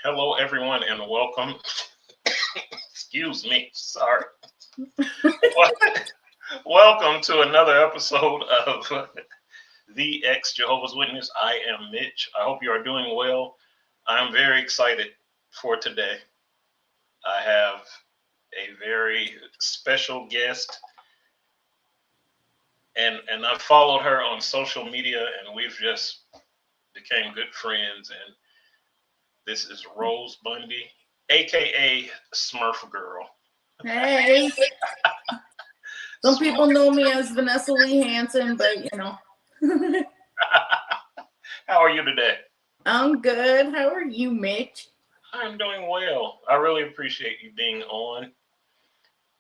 Hello, everyone, and welcome. Excuse me, sorry. Welcome to another episode of the ex-Jehovah's Witness. I am Mitch. I hope you are doing well. I'm very excited for today. I have a very special guest, and I've followed her on social media, and we've just became good friends. And this is Rose Bundy, aka Smurf Girl. Hey, some Smurf. people know me as Vanessa Lee Hansen, but How are you today? I'm good. How are you, Mitch? I'm doing well. I really appreciate you being on.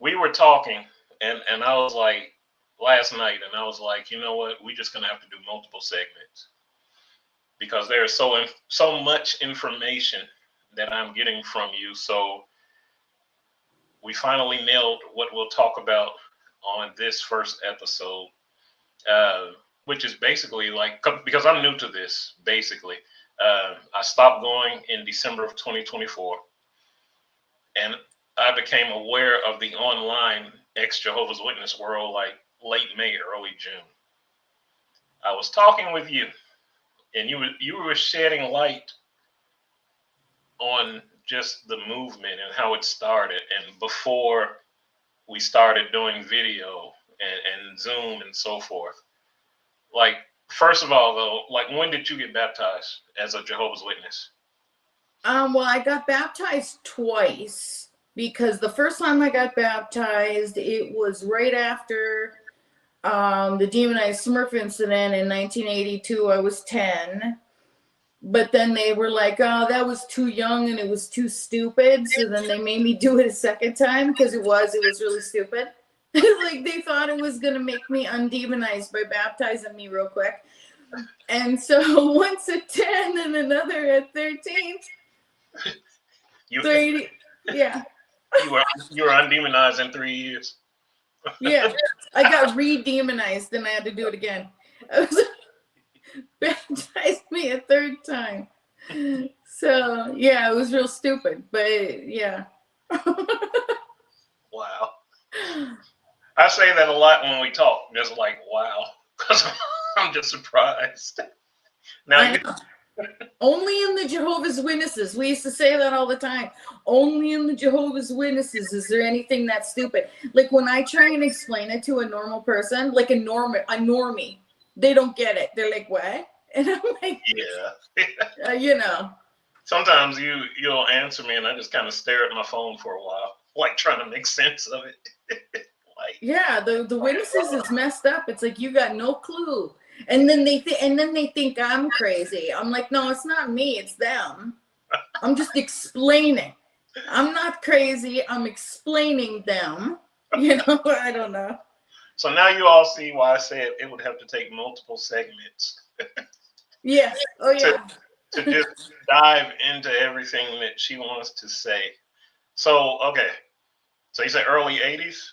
We were talking, and I was like, last night, and I was like, you know what? We're just gonna have to do multiple segments because there is so much information that I'm getting from you. So we finally nailed what we'll talk about on this first episode, uh, which is basically like because I'm new to this. Basically, I stopped going in December of 2024, and I became aware of the online ex-Jehovah's Witness world like late May, early June. I was talking with you, and you were shedding light on just the movement and how it started, and before we started doing video and Zoom and so forth. Like, first of all, though, like, when did you get baptized as a Jehovah's Witness? Well, I got baptized twice because the first time I got baptized, it was right after the demonized Smurf incident in 1982. I was 10. But then they were like, oh, that was too young and it was too stupid. So then they made me do it a second time because it was really stupid. Like they thought it was going to make me undemonized by baptizing me real quick. And so once at 10 and another at 13. You 30, yeah. you were undemonized in 3 years. Yeah. I got re-demonized and I had to do it again. Baptized me a third time. So yeah, it was real stupid, but yeah. Wow. I say that a lot when we talk, just like, wow, because I'm just surprised. Now, Only in the Jehovah's Witnesses. We used to say that all the time. Only in the Jehovah's Witnesses is there anything that stupid. Like when I try and explain it to a normal person, like a normie, they don't get it. They're like, what? And I'm like, yeah. Sometimes you'll answer me, and I just kind of stare at my phone for a while, like trying to make sense of it. Like, yeah, the witnesses is messed up. It's like you got no clue. And then they think I'm crazy. I'm like, no, it's not me, it's them. I'm just explaining. I'm not crazy. I'm explaining them. I don't know. So now you all see why I said it would have to take multiple segments. Yes. Oh yeah. To just dive into everything that she wants to say. So okay. So you said early 80s?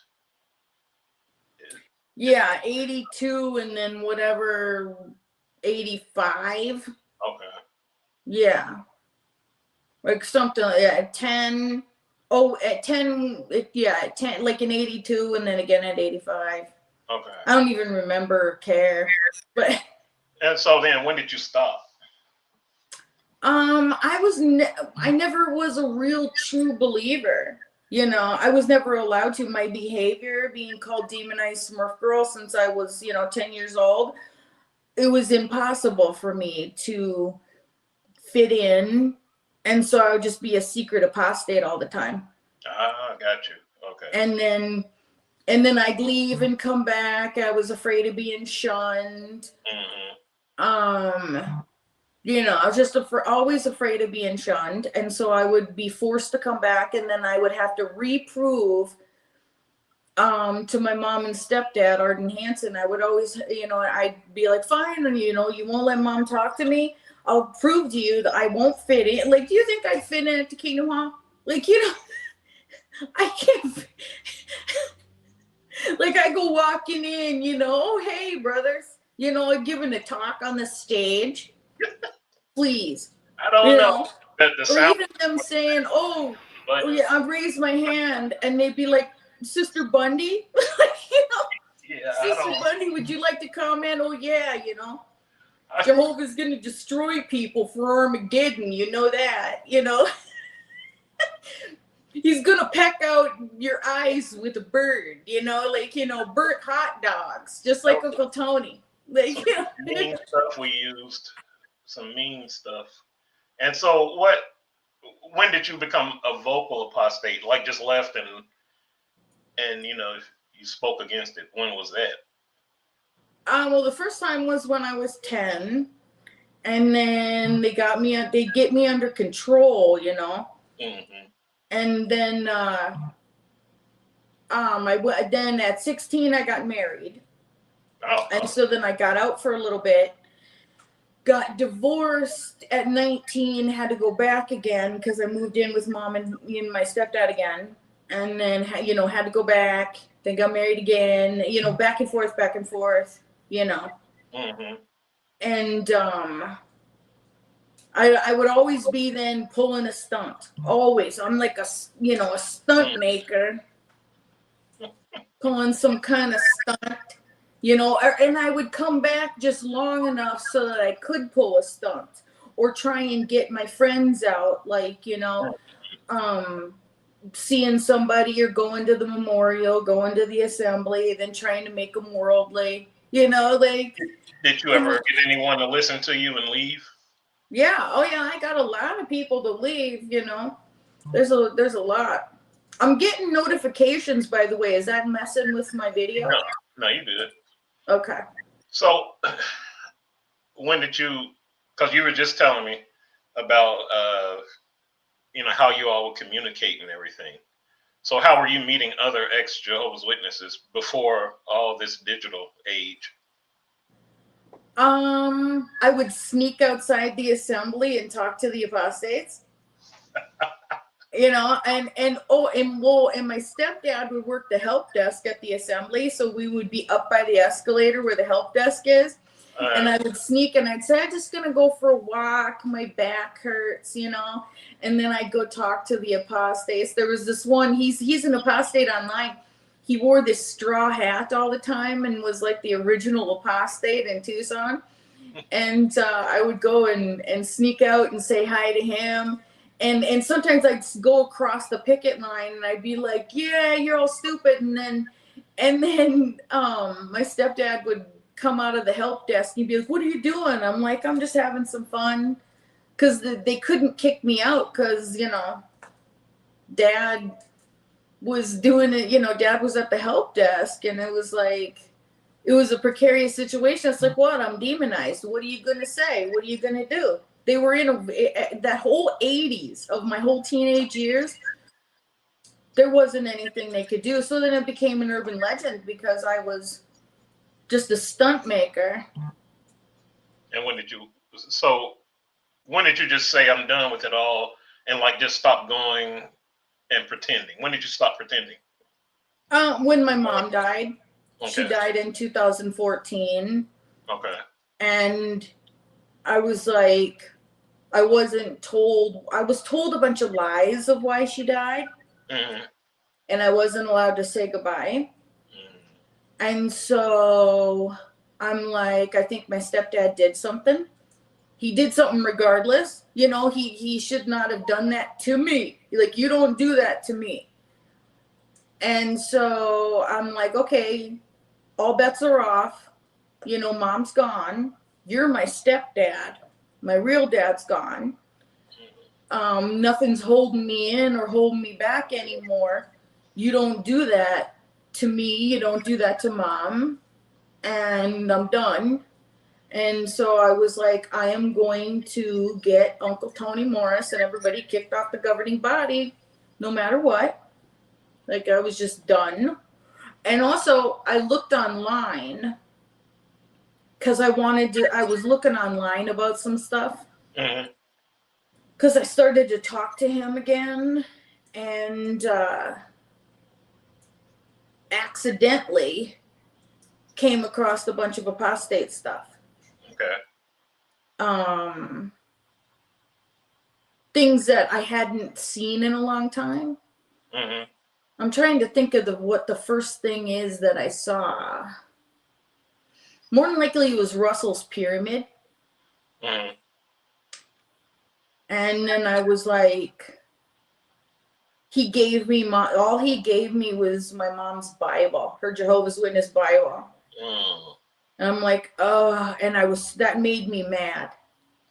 Yeah, 82 and then whatever 85. Okay. Yeah. Like something at 10. Oh, at 10, yeah, at 10, like in 82 and then again at 85. Okay. I don't even remember or care. But and so then when did you stop? I never was a real true believer. I was never allowed to. My behavior, being called demonized Smurf girl since I was, 10 years old, it was impossible for me to fit in. And so I would just be a secret apostate all the time. Ah, got you. Okay. And then I'd leave and come back. I was afraid of being shunned. Mm-hmm. I was just always afraid of being shunned. And so I would be forced to come back, and then I would have to reprove to my mom and stepdad, Arden Hansen. I would always, I'd be like, fine, and you won't let mom talk to me. I'll prove to you that I won't fit in. Like, do you think I'd fit in at the Kingdom Hall? Like, I can't. Like, I go walking in, oh, hey, brothers, giving a talk on the stage. Please. I don't know. the Or sound even them saying, "Oh, oh buttons. yeah, I've raised my hand," and they'd be like, "Sister Bundy," like, you know, Yeah, I "Sister don't. Bundy, would you like to comment?" "Oh yeah, you know, I, Jehovah's gonna destroy people for Armageddon. You know that, you know." He's gonna peck out your eyes with a bird, you know, like, you know, burnt hot dogs, just that like was Uncle Tony. Like, some you know. mean stuff we used. Some mean stuff. And so, what? When did you become a vocal apostate? Like just left and you spoke against it. When was that? Well, the first time was when I was 10, and then they get me under control, you know. Hmm. And then then at 16 I got married. Oh, And so then I got out for a little bit, got divorced at 19, had to go back again because I moved in with mom and my stepdad again, and then had to go back, then got married again, back and forth, you know. hmm. And I would always be then pulling a stunt. Always. I'm like a stunt maker, pulling some kind of stunt, and I would come back just long enough so that I could pull a stunt or try and get my friends out, like, um, seeing somebody or going to the memorial, going to the assembly, then trying to make them worldly, like, Did you ever get anyone to listen to you and leave? yeah, oh yeah, I got a lot of people to leave, there's a lot. I'm getting notifications, by the way. Is that messing with my video? No, no, you did. Okay. So, when did you? Because you were just telling me about how you all would communicate and everything. So, how were you meeting other ex Jehovah's Witnesses before all this digital age? I would sneak outside the assembly and talk to the apostates. And my stepdad would work the help desk at the assembly, so we would be up by the escalator where the help desk is. And I would sneak and I'd say, "I'm just gonna go for a walk, my back hurts," and then I'd go talk to the apostates. There was this one, he's an apostate online. He wore this straw hat all the time and was like the original apostate in Tucson. And I would go and sneak out and say hi to him. And sometimes I'd go across the picket line and I'd be like, "Yeah, you're all stupid." And then my stepdad would come out of the help desk and he'd be like, "What are you doing?" I'm like, "I'm just having some fun." Because they couldn't kick me out because, dad was doing it, dad was at the help desk, and it was like, it was a precarious situation. It's like, what? I'm demonized. What are you going to say? What are you going to do? They were that whole 80s of my whole teenage years. There wasn't anything they could do. So then it became an urban legend because I was just a stunt maker. And when did you? So, when did you just say I'm done with it all and like just stop going and pretending? When did you stop pretending? When my mom died. She Okay. died in 2014. Okay. And I was like, I wasn't told. I was told a bunch of lies of why she died, Hmm. and I wasn't allowed to say goodbye. Hmm. And so I'm like, I think my stepdad did something. He did something regardless. He should not have done that to me. Like, you don't do that to me. And so I'm like, okay, all bets are off. Mom's gone. You're my stepdad. My real dad's gone. Nothing's holding me in or holding me back anymore. You don't do that to me. You don't do that to mom. And I'm done. And so I was like, I am going to get Uncle Tony Morris and everybody kicked off the governing body no matter what. Like, I was just done. And also, I looked online because I was looking online about some stuff. Hmm. Because I started to talk to him again, and accidentally came across a bunch of apostate stuff. Okay. Um, things that I hadn't seen in a long time. Mm-hmm. I'm trying to think of what the first thing is that I saw. More than likely, it was Russell's Pyramid. Mm-hmm. And then I was like, he gave me all he gave me was my mom's Bible, her Jehovah's Witness Bible. Mm. And I'm like, oh, and that made me mad.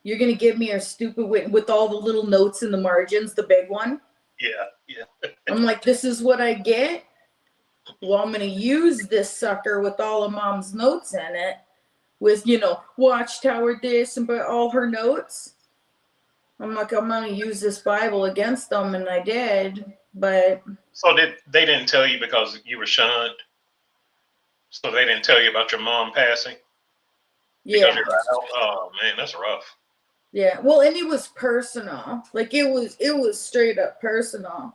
You're gonna give me a stupid with all the little notes in the margins, the big one. Yeah. I'm like, this is what I get. Well, I'm gonna use this sucker with all of mom's notes in it, with Watchtower this and but all her notes. I'm like, I'm gonna use this Bible against them, and I did. But so they didn't tell you because you were shunned? So they didn't tell you about your mom passing? Because yeah, you're like, oh man, that's rough. yeah. Well, and it was personal. Like it was straight up personal.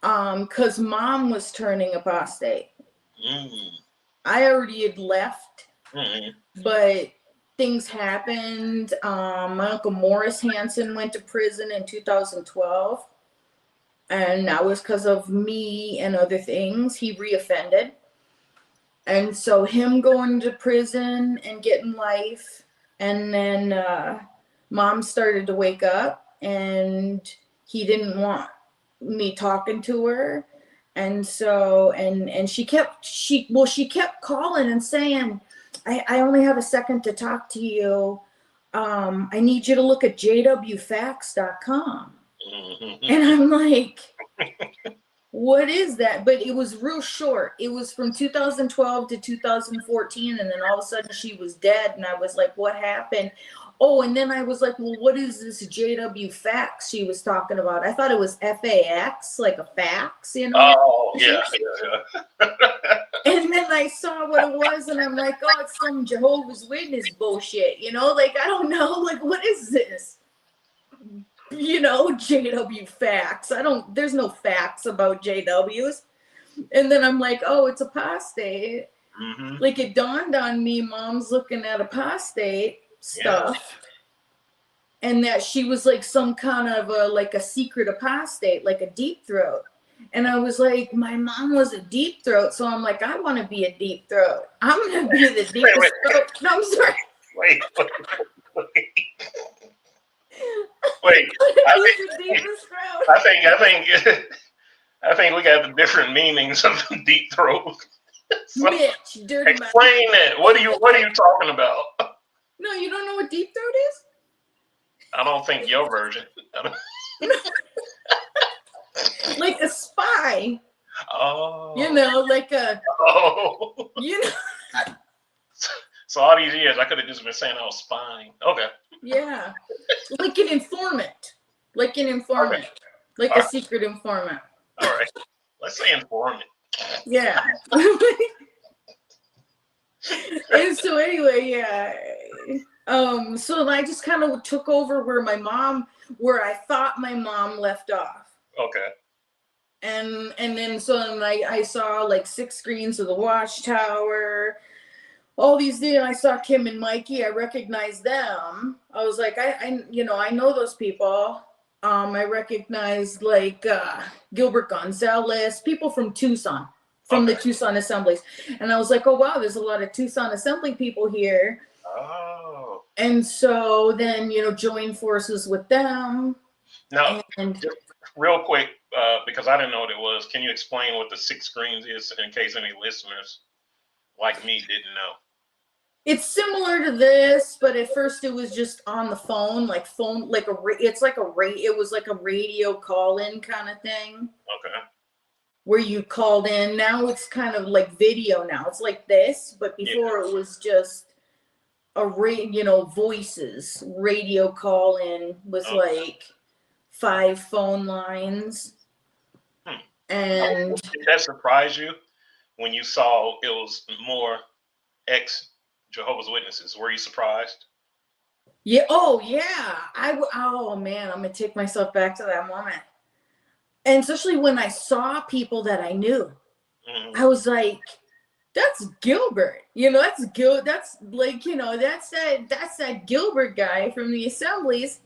Because mom was turning apostate. Mm. I already had left, Mm-hmm. but things happened. My uncle Morris Hansen went to prison in 2012. And that was because of me and other things. He reoffended. And so him going to prison and getting life. And then mom started to wake up and he didn't want me talking to her. And so, and she kept calling and saying, I only have a second to talk to you. I need you to look at jwfacts.com. Mm-hmm. And I'm like, what is that? But it was real short. It was from 2012 to 2014. And then all of a sudden she was dead. And I was like, what happened? Oh, and then I was like, well, what is this JW fax she was talking about? I thought it was FAX, like a fax, Oh, yeah. And then I saw what it was, and I'm like, oh, it's some Jehovah's Witness bullshit, like, I don't know, like, what is this? JW facts. There's no facts about JWs. And then I'm like, oh, it's apostate. Mm-hmm. Like, it dawned on me, mom's looking at apostate stuff. Yeah. And that she was like some kind of a secret apostate, like a deep throat. And I was like, my mom was a deep throat. So I'm like, I want to be a deep throat. I'm going to be the deepest throat. No, I'm sorry. Wait. I think we got the different meanings of deep throat. So, Mitch, dirty explain that. What are you talking about? No, you don't know what deep throat is? I don't think your version. Like a spy. Oh. Like a. Oh. So all these years, I could have just been saying I was spying. Okay. Yeah. Like an informant. Okay. Like all a secret informant. All right. Let's say informant. Yeah. And so anyway, yeah. So I just kind of took over where I thought my mom left off. Okay. And then I saw like 6 screens of the Watchtower. All these things. I saw Kim and Mikey. I recognized them. I was like, I know those people. I recognized like Gilbert Gonzalez, people from Tucson, the Tucson assemblies. And I was like, oh, wow, there's a lot of Tucson assembly people here. Oh. And so then, join forces with them. Now, just real quick, because I didn't know what it was, can you explain what the 6 screens is in case any listeners like me didn't know? It's similar to this, but at first it was just on the phone, it was like a radio call-in kind of thing. Okay. Where you called in. Now it's kind of like video now. It's like this, but before it was just voices. Radio call-in was like 5 phone lines. And did that surprise you when you saw it was more ex-Jehovah's Witnesses? Were you surprised? Yeah. Oh, yeah. Oh, man. I'm going to take myself back to that moment. And especially when I saw people that I knew. Mm-hmm. I was like, that's Gilbert. That's like, that's that Gilbert guy from the assemblies.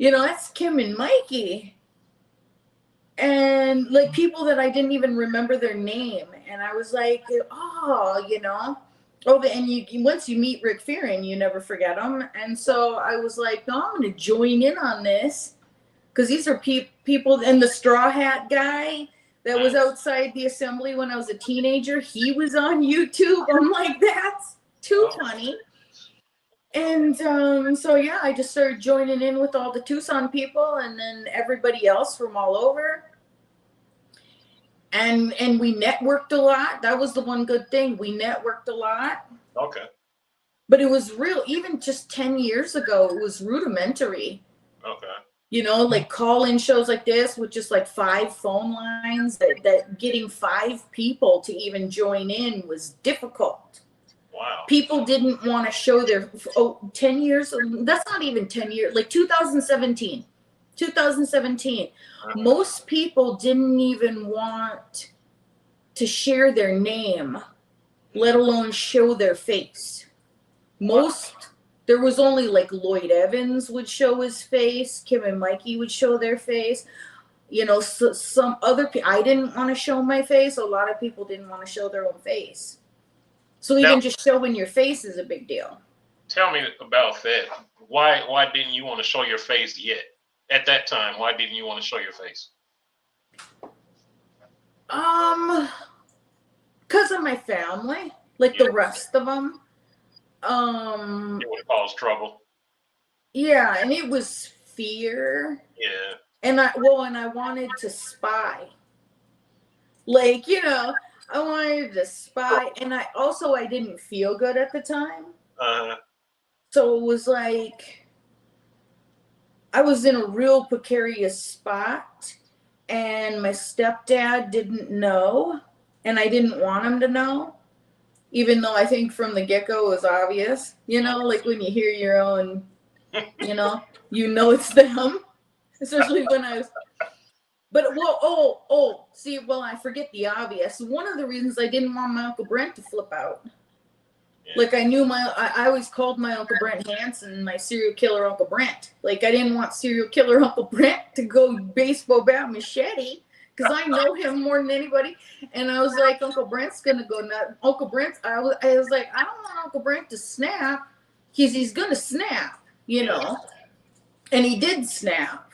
that's Kim and Mikey. And like people that I didn't even remember their name. And I was like, oh, and you once you meet Rick Fearon, you never forget him. And so I was like, no, I'm going to join in on this. Because these are people, and the straw hat guy that was outside the assembly when I was a teenager, he was on YouTube. I'm like, that's too funny. And so, yeah, I just started joining in with all the Tucson people and then everybody else from all over. And we networked a lot. That was the one good thing. We networked a lot. Okay. But it was real, even just 10 years ago, it was rudimentary. Okay. Like call-in shows like this with just like 5 phone lines, that getting 5 people to even join in was difficult. Wow. People didn't want to show their 10 years. That's not even 10 years. Like 2017. Most people didn't even want to share their name, let alone show their face. There was only like Lloyd Evans would show his face. Kim and Mikey would show their face. Some other people, I didn't want to show my face. A lot of people didn't want to show their own face. So even just showing your face is a big deal. Tell me about that. Why didn't you want to show your face yet? At that time, why didn't you want to show your face? Because of my family, like the rest of them. It would cause trouble. Yeah, and it was fear. Yeah. And I wanted to spy. Like, I wanted to spy, and I didn't feel good at the time. So it was like I was in a real precarious spot, and my stepdad didn't know, and I didn't want him to know. Even though I think from the get-go it was obvious, like when you hear your own, it's them, especially when I was, but, I forget the obvious. One of the reasons I didn't want my Uncle Brent to flip out. Yeah. Like I knew I always called my Uncle Brent Hansen my serial killer Uncle Brent. Like I didn't want serial killer Uncle Brent to go baseball bat machete. Because I know him more than anybody. And I was like, Uncle Brent's going to go nuts. Uncle Brent, I was like, I don't want Uncle Brent to snap. He's going to snap, And he did snap.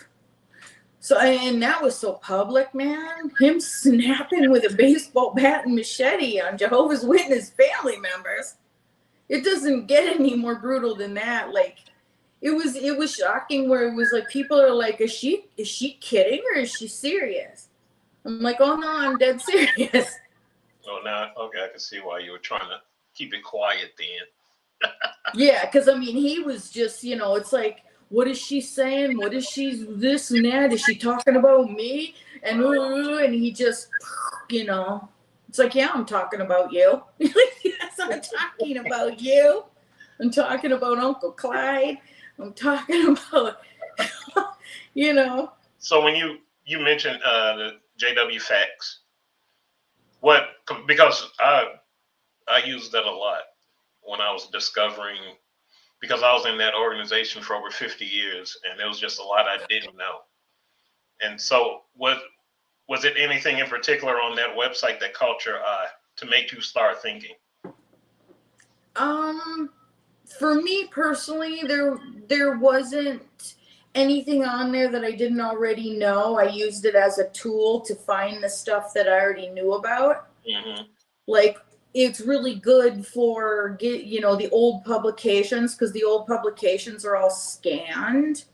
So, and that was so public, man. Him snapping with a baseball bat and machete on Jehovah's Witness family members. It doesn't get any more brutal than that. Like, it was shocking where it was like, people are like, is she kidding or is she serious? I'm like, oh no, I'm dead serious. Oh, now, okay, I can see why you were trying to keep it quiet then. Yeah, because he was just, it's like, what is she saying? What is she this and that? Is she talking about me? And he just, it's like, yeah, I'm talking about you. Yes, I'm talking about you. I'm talking about Uncle Clyde. I'm talking about, So when you mentioned the JW Facts, because I used that a lot when I was discovering, because I was in that organization for over 50 years and there was just a lot I didn't know. And so was it anything in particular on that website that caught your eye to make you start thinking? For me personally, there wasn't anything on there that I didn't already know. I used it as a tool to find the stuff that I already knew about. Mm-hmm. Like, it's really good for the old publications, because the old publications are all scanned.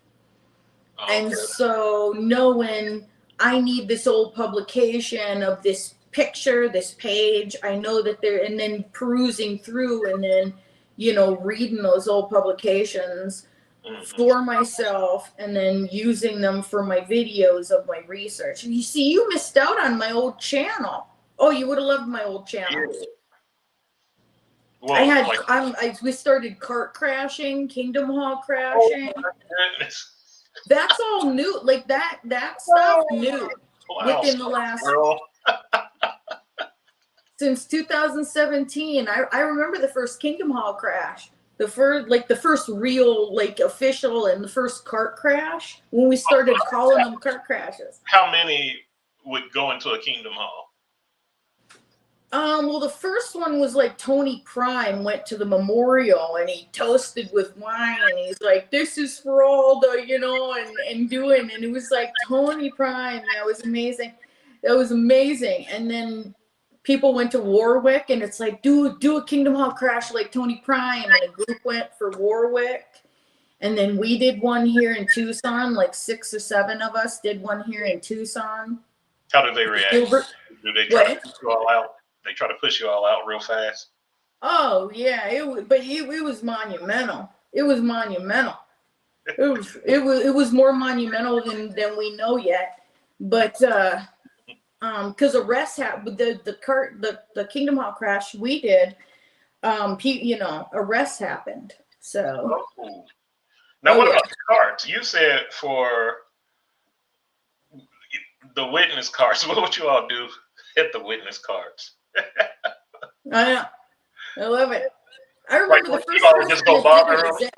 Oh, and good. So knowing I need this old publication of this picture, this page, I know that and then perusing through and then, reading those old publications for myself and then using them for my videos of my research. And you see, you missed out on my old channel. Oh, you would have loved my old channel. Yeah. Well, we started Cart Crashing, Kingdom Hall Crashing. Oh, my goodness. That's all new. Like that stuff new within the last since 2017. I remember the first Kingdom Hall crash. the first real like official and the first cart crash when we started calling them cart crashes. How many would go into a Kingdom Hall? Well, the first one was like Tony Prime went to the memorial and he toasted with wine and he's like, "This is for all the, and it was like Tony Prime. That was amazing. That was amazing. And then people went to Warwick and it's like, do a Kingdom Hall crash like Tony Prime, and a group went for Warwick. And then we did one here in Tucson, like 6 or 7 of us did one here in Tucson. How do they react? Do they try to push you all out? They try to push you all out real fast? Oh yeah, it was monumental. It was monumental. It was more monumental than we know yet. But because arrests happened, the Kingdom Hall crash we did, arrests happened. So now, what about the carts? You said for the witness carts. What would you all do at the witness carts? I know. I love it. I remember the first you all would just go bother them.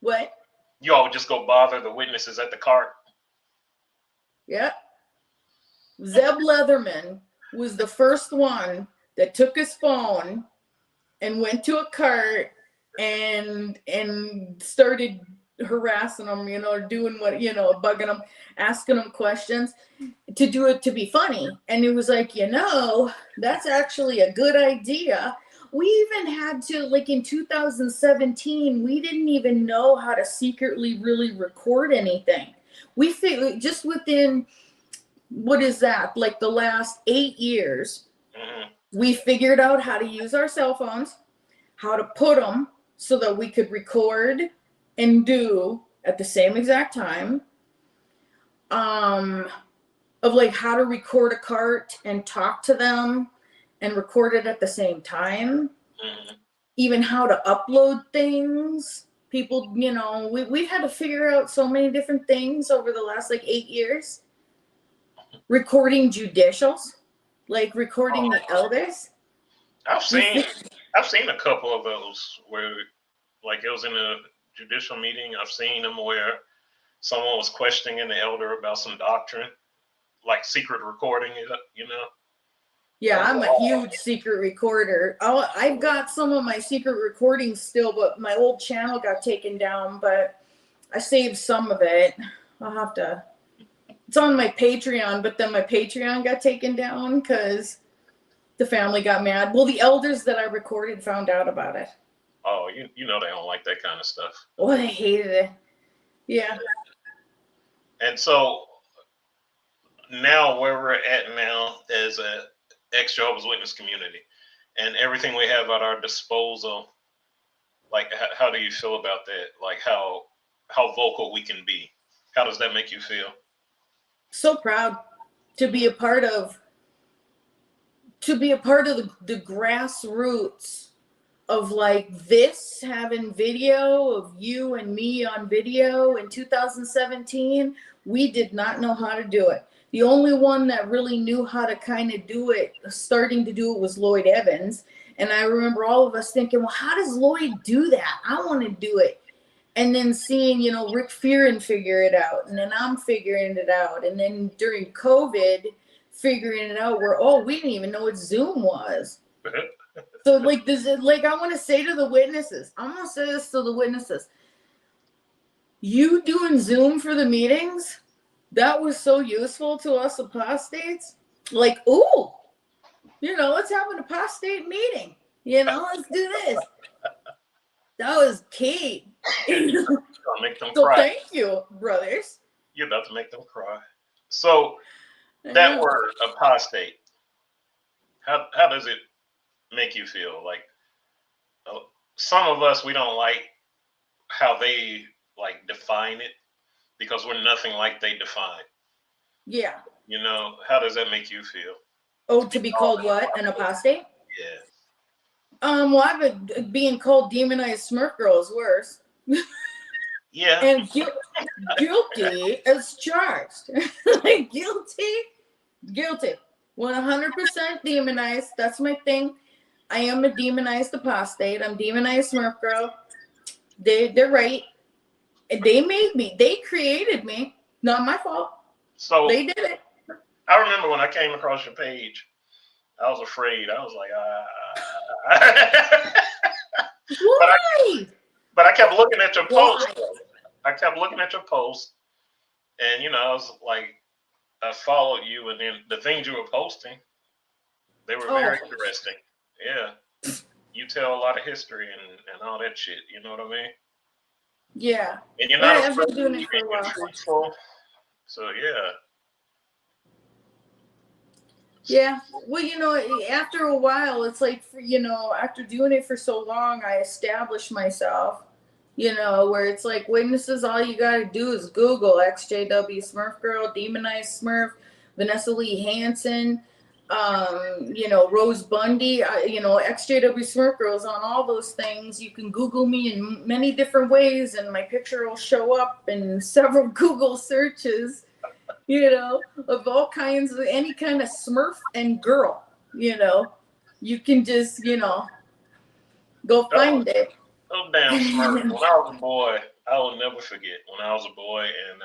What? You all would just go bother the witnesses at the cart. Yeah. Zeb Leatherman was the first one that took his phone and went to a cart and started harassing them, doing what, bugging them, asking them questions to do it to be funny. And it was like, that's actually a good idea. We even had to, like in 2017, we didn't even know how to secretly really record anything. We figured just within, what is that? Like the last 8 years, we figured out how to use our cell phones, how to put them so that we could record and do at the same exact time, of like how to record a cart and talk to them and record it at the same time, even how to upload things. People, we've had to figure out so many different things over the last like 8 years. Recording judicials, like recording the elders. I've seen a couple of those where like it was in a judicial meeting. I've seen them where someone was questioning the elder about some doctrine, like secret recording it, Yeah, I'm a huge secret recorder. I've got some of my secret recordings still, but my old channel got taken down, but I saved some of it. I'll have to, it's on my Patreon, but then my Patreon got taken down because the family got mad. Well, the elders that I recorded found out about it. Oh, they don't like that kind of stuff. Oh, they hated it. Yeah. And so now where we're at now as a ex-Jehovah's Witness community and everything we have at our disposal, like how do you feel about that? Like how vocal we can be? How does that make you feel? So proud to be a part of the grassroots of like this, having video of you and me on video in 2017. We did not know how to do it. The only one that really knew how to kind of do it, starting to do it, was Lloyd Evans. And I remember all of us thinking, well, how does Lloyd do that? I want to do it. And then seeing, Rick Fearon figure it out. And then I'm figuring it out. And then during COVID, figuring it out where, we didn't even know what Zoom was. So I want to say to the witnesses, I'm going to say this to the witnesses. You doing Zoom for the meetings, that was so useful to us apostates. Like, let's have an apostate meeting. Let's do this. That was key. Make them so cry. Thank you, brothers. You're about to make them cry. So that word, apostate, how does it make you feel? Like some of us, we don't like how they like define it because we're nothing like they define. Yeah. How does that make you feel? Oh, to be called what? An apostate? Yeah. I've being called demonized Smurf girl is worse. Yeah. And guilty as charged. Guilty. 100% demonized. That's my thing. I am a demonized apostate. I'm demonized Smurf girl. They're right. They made me. They created me. Not my fault. So They did it. I remember when I came across your page, I was afraid. I was like, Why? but I kept looking at your Why? post. I kept looking at your post, and I was like, I followed you, and then the things you were posting, they were very interesting. Yeah, you tell a lot of history and all that shit. You know what I mean? Yeah. And you're not I've afraid. been doing it for a And you're while. truthful. So yeah. Yeah. Well, after a while, it's like, after doing it for so long, I established myself, where it's like witnesses, all you got to do is Google ex-JW Smurf girl, demonized Smurf, Vanessa Lee Hansen, Rose Bundy, ex-JW Smurf girls on all those things. You can Google me in many different ways, and my picture will show up in several Google searches. Of all kinds of any kind of Smurf and girl, you can just, go find it. Oh damn Smurf. When I was a boy, I will never forget when I was a boy and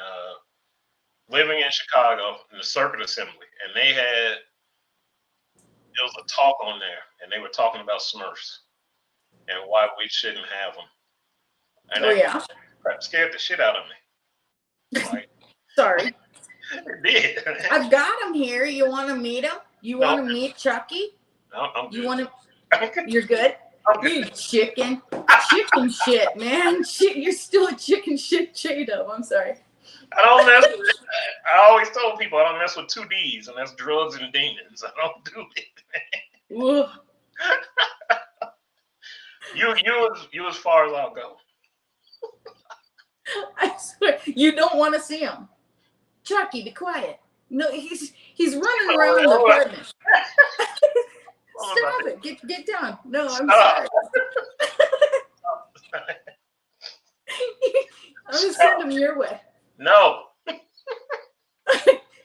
living in Chicago in the Circuit Assembly, and there was a talk on there, and they were talking about Smurfs and why we shouldn't have them. And that scared the shit out of me. Like, sorry. It did. I've got him here. You want to meet him? You want to meet Chucky? No, I'm good. You want to? You're good. You chicken shit, man. Shit, you're still a chicken shit J-Dub. I'm sorry. I don't mess with it. I always told people I don't mess with 2 D's, and that's drugs and demons. I don't do it. You as far as I'll go. I swear, you don't want to see him. Chucky, be quiet. No, he's running around the apartment. Stop it. Get down. No, I'm sorry. I'm gonna send him your way. No.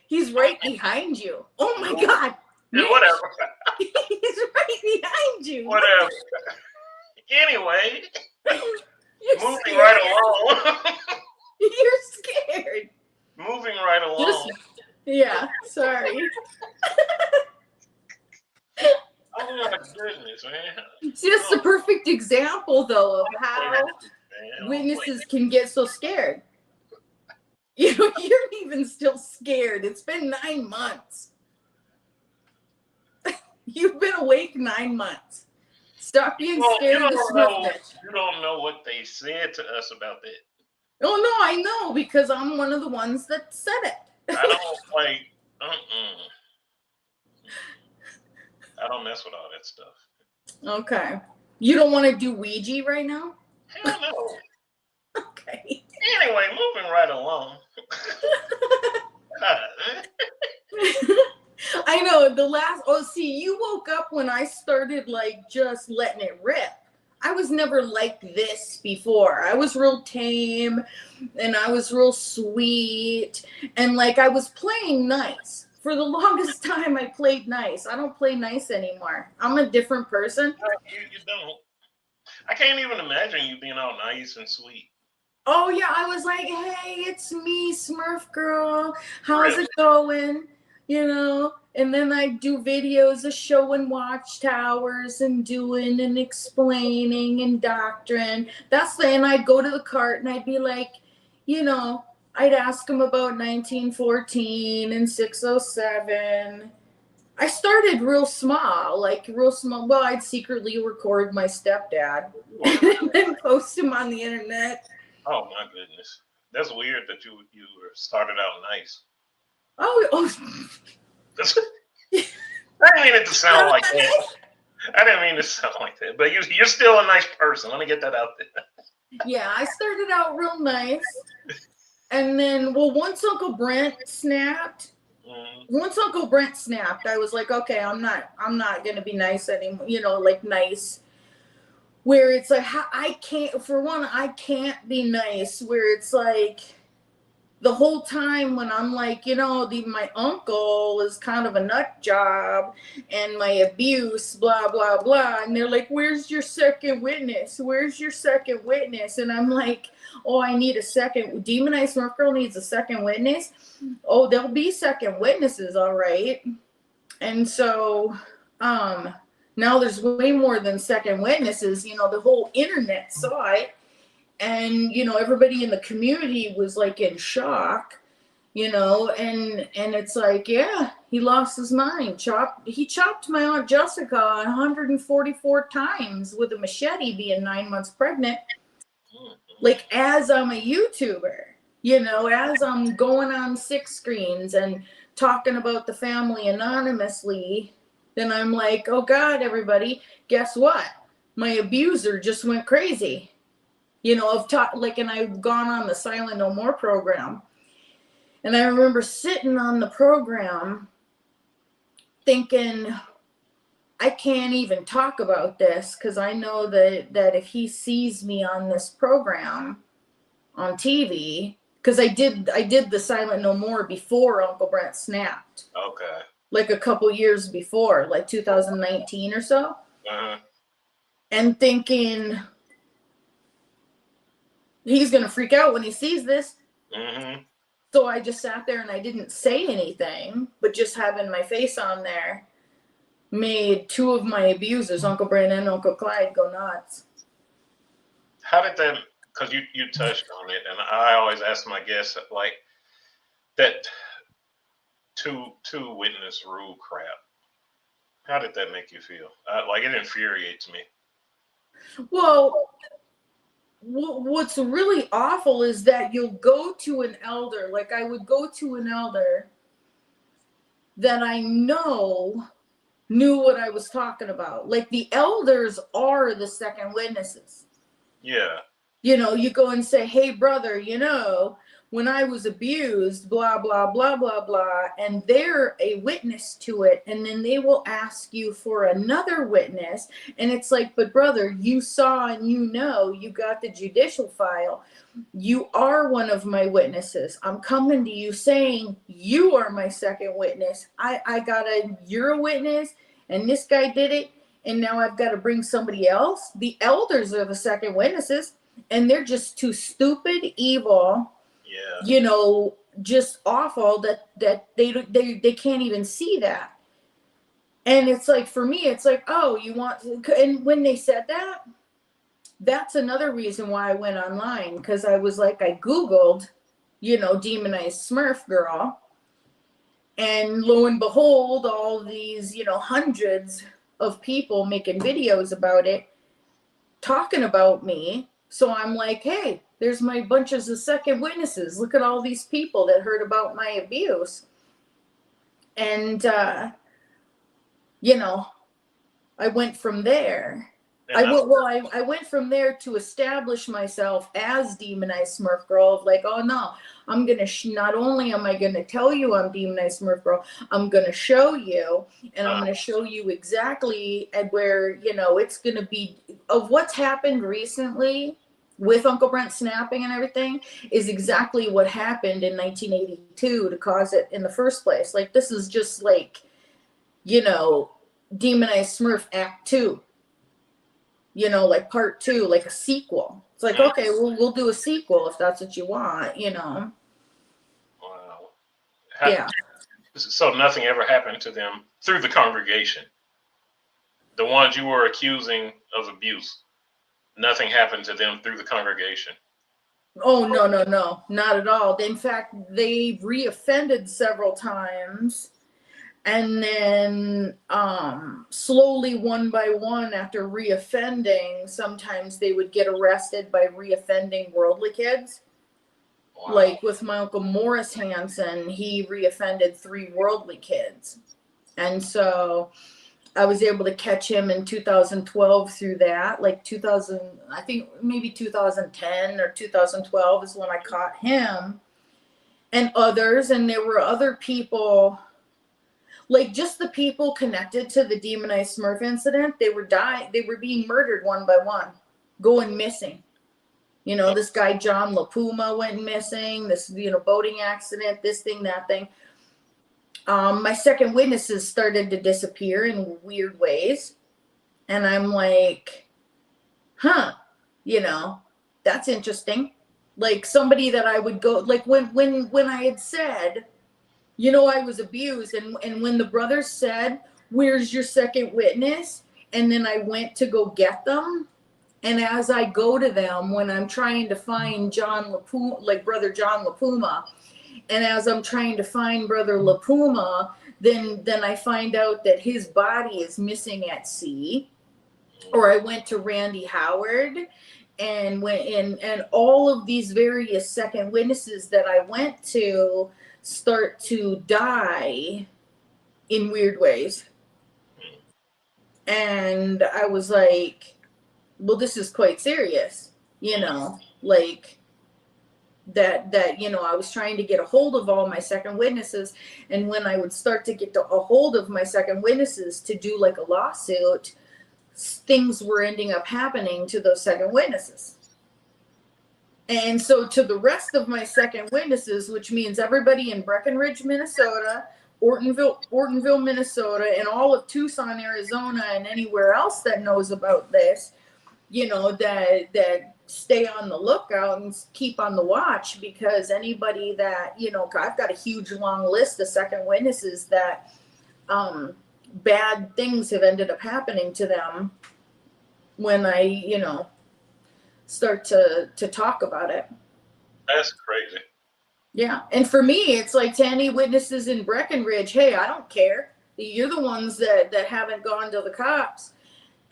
He's right behind you. Oh my God. Yeah, whatever. He's right behind you. Whatever. Anyway, moving scared. right along. You're scared. Moving right along. Yeah, sorry. Oh my goodness, man. See, that's the perfect example, though, of how witnesses can get so scared. You're even still scared. It's been 9 months. You've been awake 9 months. Stop being scared of the Smurf bitch. You don't know what they said to us about that. Oh, no, I know, because I'm one of the ones that said it. I don't like, I don't mess with all that stuff. Okay. You don't want to do Ouija right now? Hell no. Okay. Anyway, moving right along. I know, see, you woke up when I started, just letting it rip. I was never like this before. I was real tame, and I was real sweet, and, I was playing nice. For the longest time, I played nice. I don't play nice anymore. I'm a different person. You don't. I can't even imagine you being all nice and sweet. Oh, yeah, I was like, hey, it's me, Smurf girl. How's it going? And then I do videos of showing Watchtowers and doing and explaining and doctrine. And I'd go to the cart and I'd be like, I'd ask them about 1914 and 607. I started real small. Well, I'd secretly record my stepdad and then post him on the internet. Oh my goodness, that's weird that you started out nice. Oh. I didn't mean it to sound like that. I didn't mean to sound like that. But you're still a nice person. Let me get that out there. Yeah, I started out real nice, and then once Uncle Brent snapped. Once Uncle Brent snapped, I was like, okay, I'm not gonna be nice anymore. Nice. Where it's like, I can't be nice. Where it's like, the whole time when I'm like, my uncle is kind of a nut job and my abuse, blah, blah, blah. And they're like, where's your second witness? Where's your second witness? And I'm like, oh, I need a second. Demonized Smurf Girl needs a second witness. Oh, there'll be second witnesses, all right. And so now there's way more than second witnesses. The whole internet saw it. And everybody in the community was like in shock, and it's like, yeah, he lost his mind. He chopped my Aunt Jessica 144 times with a machete, being 9 months pregnant. Like, as I'm a YouTuber, as I'm going on 6 screens and talking about the family anonymously, then I'm like, oh God, everybody, guess what? My abuser just went crazy. I've taught, and I've gone on the Silent No More program. And I remember sitting on the program thinking, I can't even talk about this because I know that if he sees me on this program on TV, because I did the Silent No More before Uncle Brent snapped. Okay. Like a couple years before, like 2019 or so. Uh-huh. And thinking, he's going to freak out when he sees this. Mm-hmm. So I just sat there and I didn't say anything, but just having my face on there made 2 of my abusers, Uncle Brandon and Uncle Clyde, go nuts. How did that, because you touched on it, and I always ask my guests, like, that two witness rule crap. How did that make you feel? It infuriates me. Well, what's really awful is that you'll go to an elder, like I would go to an elder that I know knew what I was talking about. Like, the elders are the second witnesses. Yeah. You go and say, hey, brother, when I was abused, blah, blah, blah, blah, blah, and they're a witness to it. And then they will ask you for another witness. And it's like, but brother, you saw and you got the judicial file. You are one of my witnesses. I'm coming to you saying you are my second witness. You're a witness and this guy did it. And now I've got to bring somebody else. The elders are the second witnesses. And they're just too stupid, evil, just awful that they can't even see that. And it's like, for me, it's like, oh, you want, and when they said that, that's another reason why I went online, because I was like, I Googled, demonized Smurf girl, and lo and behold, all these, hundreds of people making videos about it, talking about me. So I'm like, hey, there's my bunches of second witnesses. Look at all these people that heard about my abuse. And, I went from there. I went from there to establish myself as demonized Smurf girl, of like, oh no, I'm going to, not only am I going to tell you I'm demonized Smurf girl, I'm going to show you, and I'm going to show you exactly at where, it's going to be, of what's happened recently with Uncle Brent snapping and everything is exactly what happened in 1982 to cause it in the first place. Like, this is just like, Demonized Smurf Act 2. Like part 2, like a sequel. It's like, okay, we'll do a sequel if that's what you want, Wow. Yeah. So nothing ever happened to them through the congregation. The ones you were accusing of abuse, nothing happened to them through the congregation. Oh, no, not at all. In fact, they reoffended several times. And then slowly, one by one, after reoffending, sometimes they would get arrested by reoffending worldly kids. Wow. Like with my Uncle Morris Hansen, he reoffended 3 worldly kids. And so I was able to catch him in 2012 through that. Like 2000, I think maybe 2010 or 2012 is when I caught him and others. And there were other people, like just the people connected to the demonized Smurf incident, they were being murdered one by one, going missing. You know, this guy, John LaPuma, went missing, this, you know, boating accident, this thing, that thing. My second witnesses started to disappear in weird ways. And I'm like, huh, you know, that's interesting. Like somebody that I would go, like when I had said, you know, I was abused, and when the brothers said, where's your second witness? And then I went to go get them. And as I go to them, when I'm trying to find John LaPuma, like Brother John LaPuma, and as I'm trying to find Brother LaPuma, then I find out that his body is missing at sea. Or I went to Randy Howard, and and all of these various second witnesses that I went to start to die in weird ways. And I was like, well, this is quite serious, you know, like that, you know, I was trying to get a hold of all my second witnesses. And when I would start to get a hold of my second witnesses to do like a lawsuit, things were ending up happening to those second witnesses. And so to the rest of my second witnesses, which means everybody in Breckenridge, Minnesota, Ortonville, Minnesota, and all of Tucson, Arizona, and anywhere else that knows about this, you know, that stay on the lookout and keep on the watch, because anybody that, you know, I've got a huge long list of second witnesses that bad things have ended up happening to them when I, you know, start to talk about it. That's crazy. Yeah. And for me, it's like to any witnesses in Breckenridge, hey, I don't care. You're the ones that haven't gone to the cops.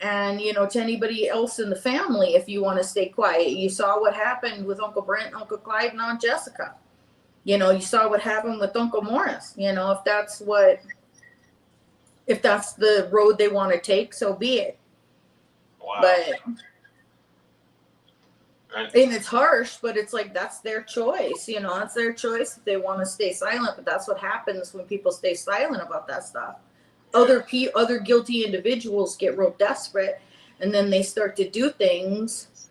And, you know, to anybody else in the family, if you want to stay quiet, you saw what happened with Uncle Brent, Uncle Clyde, and Aunt Jessica. You know, you saw what happened with Uncle Morris. You know, if that's the road they want to take, so be it. Wow. But, and it's harsh, but it's like, that's their choice. You know, it's their choice if they want to stay silent. But that's what happens when people stay silent about that stuff. Other guilty individuals get real desperate, and then they start to do things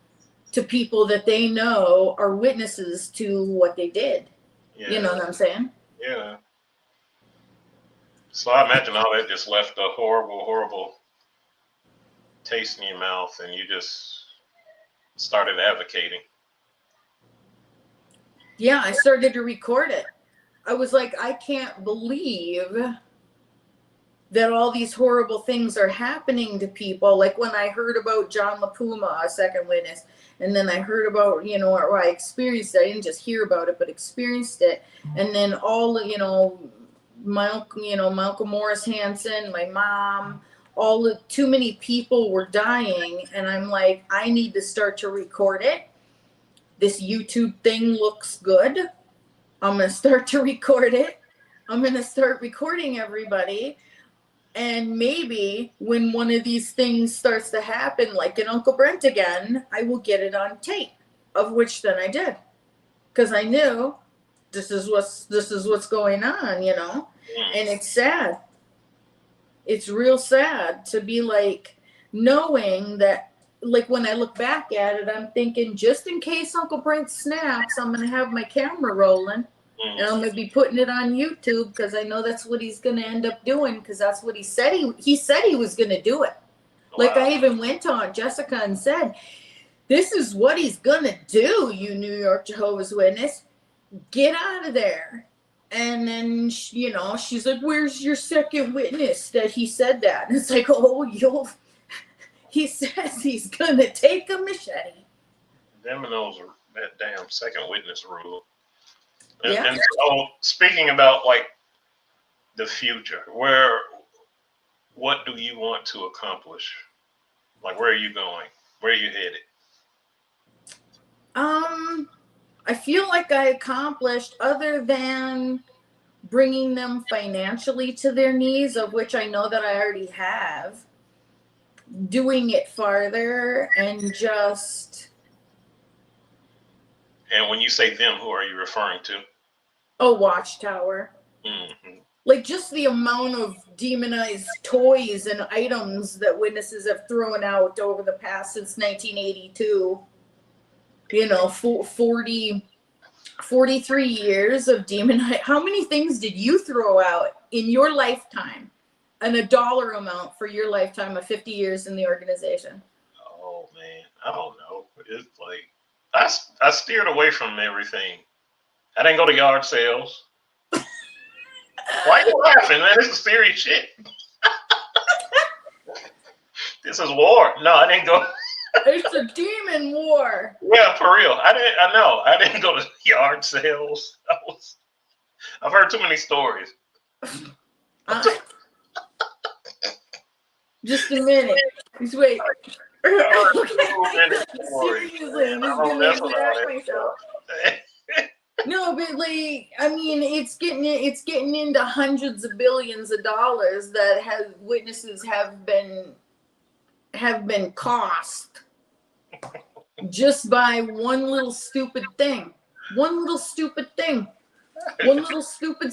to people that they know are witnesses to what they did. Yeah. You know what I'm saying? Yeah. So I imagine all that just left a horrible, horrible taste in your mouth, and you just started advocating. Yeah, I started to record it. I was like, I can't believe that all these horrible things are happening to people. Like when I heard about John LaPuma, a second witness, and then I heard about, you know, or I experienced it. I didn't just hear about it, but experienced it. And then all, you know, my Uncle Morris Hansen, my mom, too many people were dying. And I'm like, I need to start to record it. This YouTube thing looks good. I'm going to start to record it. I'm going to start recording everybody. And maybe when one of these things starts to happen, like in Uncle Brent again, I will get it on tape, of which then I did. Because I knew this is what's going on, you know? And it's sad. It's real sad to be like, knowing that, like when I look back at it, I'm thinking, just in case Uncle Brent snaps, I'm going to have my camera rolling. And I'm going to be putting it on YouTube, because I know that's what he's going to end up doing, because that's what he said. He said he was going to do it. Wow. Like I even went to Aunt Jessica and said, this is what he's going to do, you New York Jehovah's Witness. Get out of there. And then, you know, she's like, where's your second witness that he said that? And it's like, oh, he says he's going to take a machete. Them and those, that damn second witness rule. Yeah. And so, speaking about like the future, what do you want to accomplish? Like, where are you going? Where are you headed? I feel like I accomplished, other than bringing them financially to their knees, of which I know that I already have, doing it farther and just. And when you say them, who are you referring to? Oh, Watchtower. Mm-hmm. Like just the amount of demonized toys and items that witnesses have thrown out over the past since 1982. 43 years of demonized. How many things did you throw out in your lifetime? And a dollar amount for your lifetime of 50 years in the organization? Oh man, I don't know. It's like I steered away from everything. I didn't go to yard sales. Why are you laughing, man? This is serious shit. This is war. No, I didn't go. It's a demon war. Yeah, for real. I know. I didn't go to yard sales. I've heard too many stories. Just a minute. Just wait. Seriously, I'm just gonna embarrass myself. No, but like, I mean, it's getting into hundreds of billions of dollars that witnesses have been cost just by one little stupid thing. One little stupid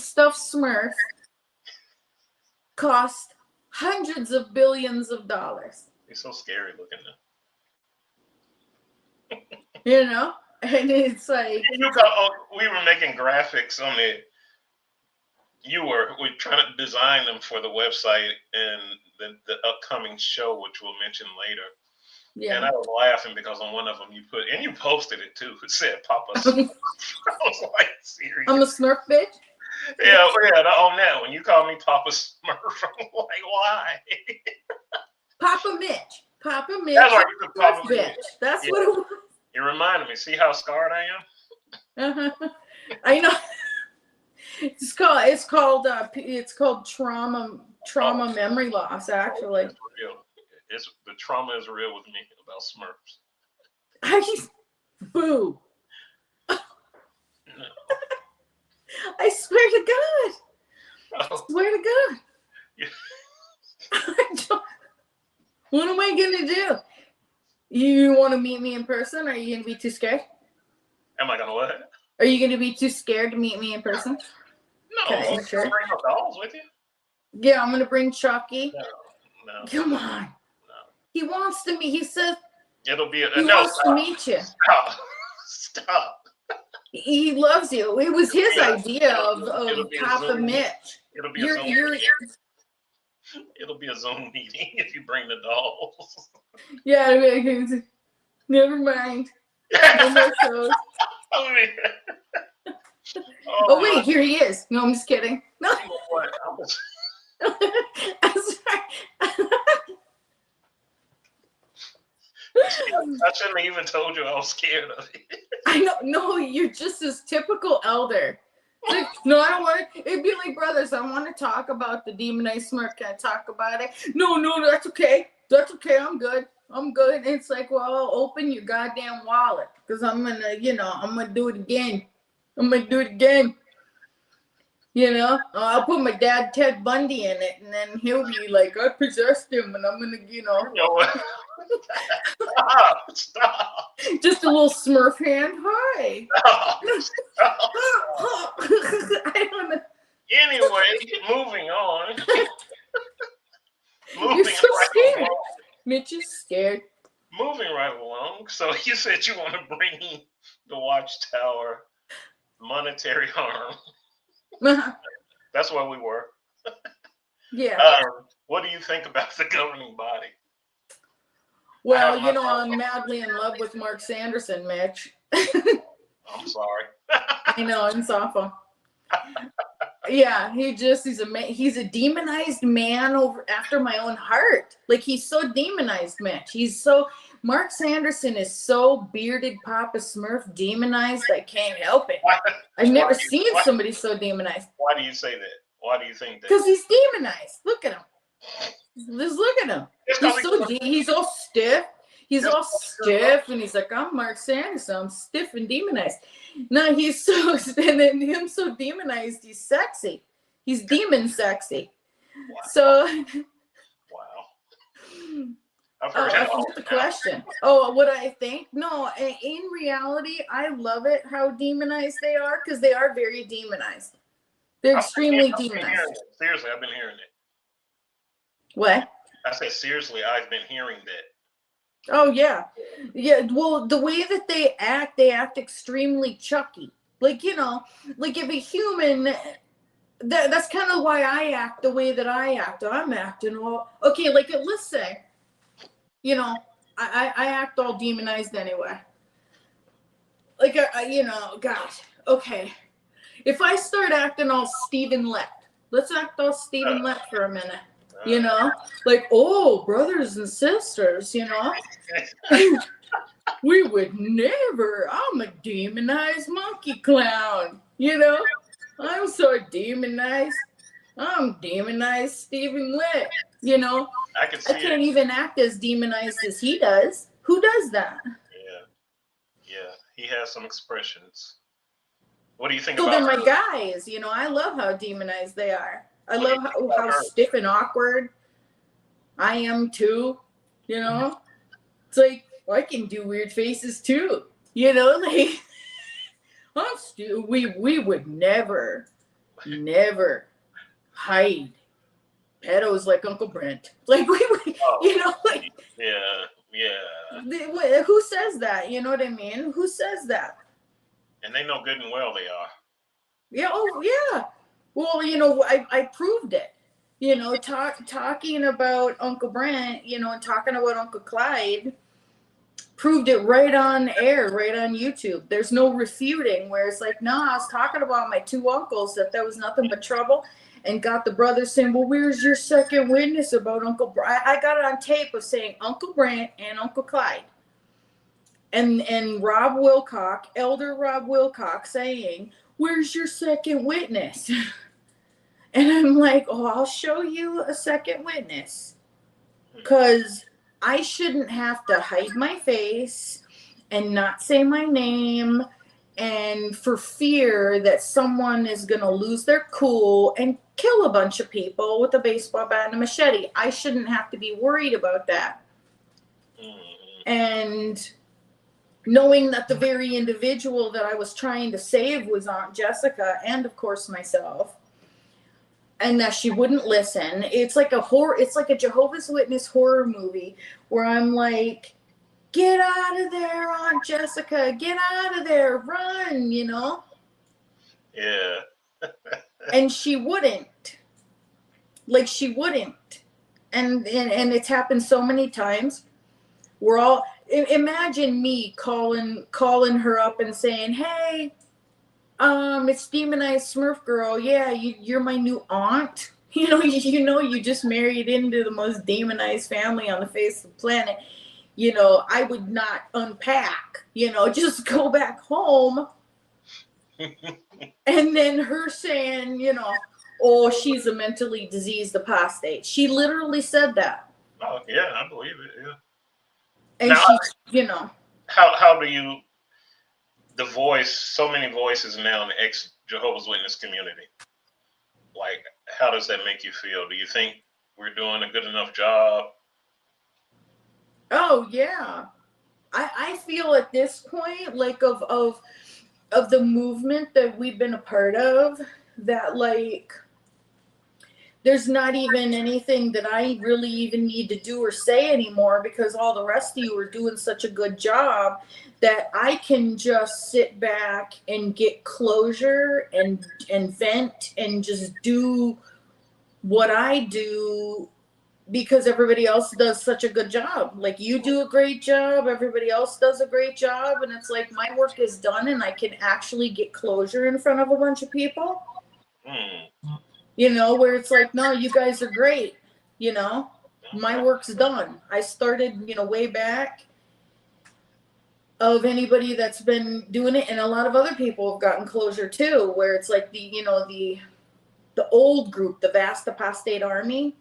stuffed Smurf cost hundreds of billions of dollars. He's so scary looking now. And it's like we were making graphics on it. We trying to design them for the website and the upcoming show, which we'll mention later. Yeah. And I was laughing because on one of them you posted it too. It said Papa Smurf. I was like, serious. I'm a Smurf bitch. Yeah, on that when you call me Papa Smurf, I'm like, why? Papa Mitch. That's right, Papa bitch. That's what it was. It reminded me. See how scarred I am? I know. It's called trauma memory loss. Actually, it's real. The trauma is real with me about Smurfs. Boo. No. I swear to God. What am I gonna do? You want to meet me in person? Or are you gonna be too scared? Am I gonna what? Are you gonna be too scared to meet me in person? No, okay, sure. Bring no dolls with you. Yeah, I'm gonna bring Chucky. No. Come on. No. He wants to meet. He said it'll be. He wants to meet you. Stop. He loves you. It was his idea of Papa Mitch. It'll be a Zoom meeting if you bring the dolls. Yeah, never mind. No more shows. Oh wait, here he is. No, I'm just kidding. No. What? I'm sorry. I shouldn't have even told you I was scared of it. I know. No, you're just this typical elder. Like, no, I don't want to. It'd be like, brothers, I want to talk about the demonized Smurf. Can I talk about it? No, that's okay. That's okay. I'm good. And it's like, well, I'll open your goddamn wallet because I'm going to do it again. I'll put my dad, Ted Bundy, in it, and then he'll be like, I possessed him, and I'm going to, Stop. Just a little Smurf hand. Hi. Stop. I don't know. Anyway, moving on. You're so scared. Mitch is scared. Moving right along. So you said you want to bring the Watchtower monetary harm. That's where we were. Yeah. What do you think about the governing body? Well, I'm madly in love with Mark Sanderson, Mitch. I'm sorry. I know, it's awful. Yeah, he's a demonized man after my own heart. Like, he's so demonized, Mitch. Mark Sanderson is so bearded Papa Smurf demonized, I can't help it. I've never seen somebody so demonized. Why do you say that? Why do you think that? Because he's demonized. Look at him. Just look at him. He's all stiff. He's all stiff, and he's like, I'm Mark Sanderson. I'm stiff and demonized. No, he's so demonized. He's sexy. He's demon sexy. Wow. So. Wow. I've heard that. What's the question? Oh, what I think? No, in reality, I love it how demonized they are because they are very demonized. They're extremely demonized. Seriously, I've been hearing it. What? I said, seriously, I've been hearing that. Oh yeah, yeah. Well, the way that they act extremely Chucky. Like like if a human, that's kind of why I act the way that I act. I'm acting all okay. Like let's say, I act all demonized anyway. Like gosh, okay. If I start acting all Stephen Lett, let's act all Stephen Lett for a minute. Like, oh, brothers and sisters, we would never. I'm a demonized monkey clown. I'm so demonized. I'm demonized Stephen Litt. I can I see it. can't even act as demonized as he does. Who does that? Yeah, yeah. He has some expressions. What do you think So about they're my her? guys. I love how demonized they are. I What do you love think how about her? stiff and awkward I am too. It's like I can do weird faces too. Like we would never hide pedos like Uncle Brent. Like we would, Oh, like yeah, yeah. who says that? You know what I mean? Who says that? And they know good and well they are. Yeah. Oh yeah. Well, I proved it. Talking about Uncle Brent, and talking about Uncle Clyde, proved it right on air, right on YouTube. There's no refuting where it's like, no, I was talking about my two uncles, that there was nothing but trouble, and got the brothers saying, well, where's your second witness about Uncle Brant? I got it on tape of saying Uncle Brant and Uncle Clyde. And Rob Wilcock, Elder Rob Wilcock, saying, where's your second witness? And I'm like, oh, I'll show you a second witness. Because I shouldn't have to hide my face and not say my name, and for fear that someone is going to lose their cool and kill a bunch of people with a baseball bat and a machete. I shouldn't have to be worried about that. And knowing that the very individual that I was trying to save was Aunt Jessica, and of course myself, and that she wouldn't listen. It's like a Jehovah's Witness horror movie where I'm like, get out of there, Aunt Jessica, get out of there, run, Yeah. And she wouldn't. Like she wouldn't. And it's happened so many times. We're all imagine me calling her up and saying, hey, it's demonized Smurf girl. Yeah, you're my new aunt. You just married into the most demonized family on the face of the planet. I would not unpack, just go back home. And then her saying, oh, she's a mentally diseased apostate. She literally said that. Oh, yeah, I believe it. Yeah. And Now, she, how do you, the voice, so many voices now in the ex-Jehovah's Witness community, like, how does that make you feel? Do you think we're doing a good enough job? oh yeah. I feel at this point, like of the movement that we've been a part of, that like there's not even anything that I really even need to do or say anymore, because all the rest of you are doing such a good job that I can just sit back and get closure and vent and just do what I do, because everybody else does such a good job. Like you do a great job, everybody else does a great job, and it's like my work is done and I can actually get closure in front of a bunch of people. Where it's like, no, you guys are great. My work's done. I started, way back, of anybody that's been doing it, and a lot of other people have gotten closure too, where it's like the old group, the vast apostate army.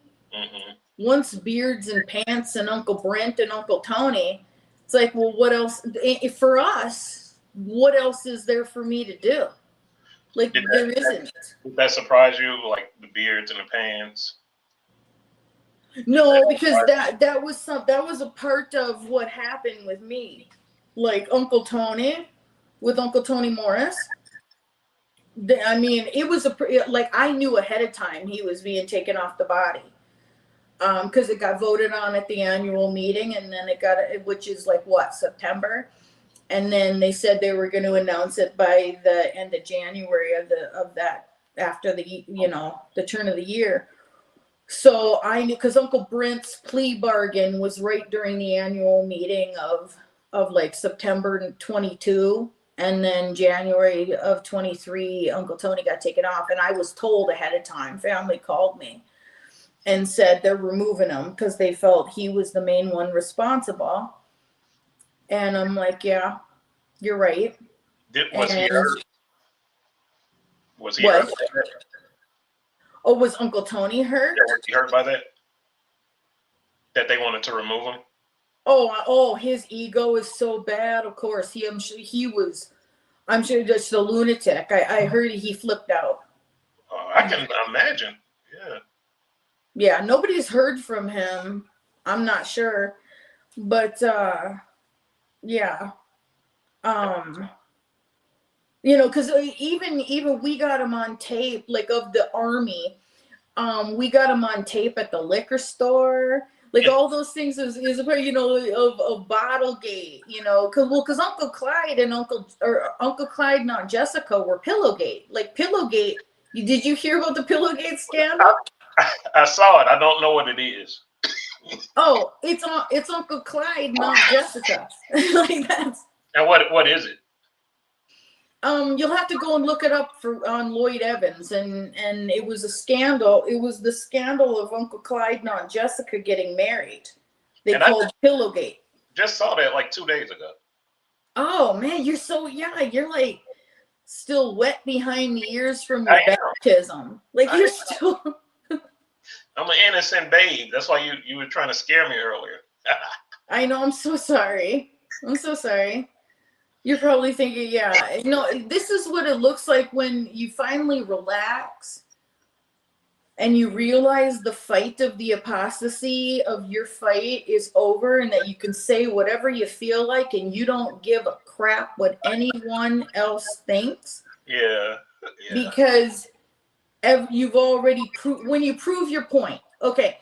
Once Beards and Pants and Uncle Brent and Uncle Tony, it's like, well, what else for us? What else is there for me to do? Like there isn't. Did that surprise you, like the beards and the pants? No, because that was a part of what happened with me. Like Uncle Tony, with Uncle Tony Morris. I mean, it was like I knew ahead of time he was being taken off the body. because it got voted on at the annual meeting, and then which is like what, September, and then they said they were going to announce it by the end of January of that, after the the turn of the year. So I knew, because Uncle Brent's plea bargain was right during the annual meeting of like September 22, and then January of 23, Uncle Tony got taken off, and I was told ahead of time. Family called me and said they're removing him because they felt he was the main one responsible. And I'm like, yeah, you're right. Was he hurt? Was he what? hurt? Oh, was Uncle Tony hurt? Yeah, was he hurt by that? That they wanted to remove him? Oh, his ego is so bad. Of course, I'm sure just a lunatic. I heard he flipped out. I can imagine. Yeah. Yeah, nobody's heard from him. I'm not sure, but yeah. Because even we got him on tape, like, of the army. We got him on tape at the liquor store. Like, all those things is of Bottlegate, because Uncle Clyde and Uncle Clyde and Aunt Jessica were Pillowgate. Like, Pillowgate. Did you hear about the Pillowgate scandal? I saw it. I don't know what it is. Oh, it's Uncle Clyde, not Jessica. Like, that's. And what is it? You'll have to go and look it up on Lloyd Evans, and it was a scandal. It was the scandal of Uncle Clyde and Aunt Jessica getting married. They called Pillowgate. Just saw that like 2 days ago. Oh man, you're like still wet behind the ears from your baptism. Like, you're still. I'm an innocent babe. That's why you were trying to scare me earlier. I know. I'm so sorry. You're probably thinking, yeah, no, this is what it looks like when you finally relax and you realize the fight of the apostasy of your fight is over, and that you can say whatever you feel like and you don't give a crap what anyone else thinks. Yeah. Because you've already proved, when you prove your point. Okay,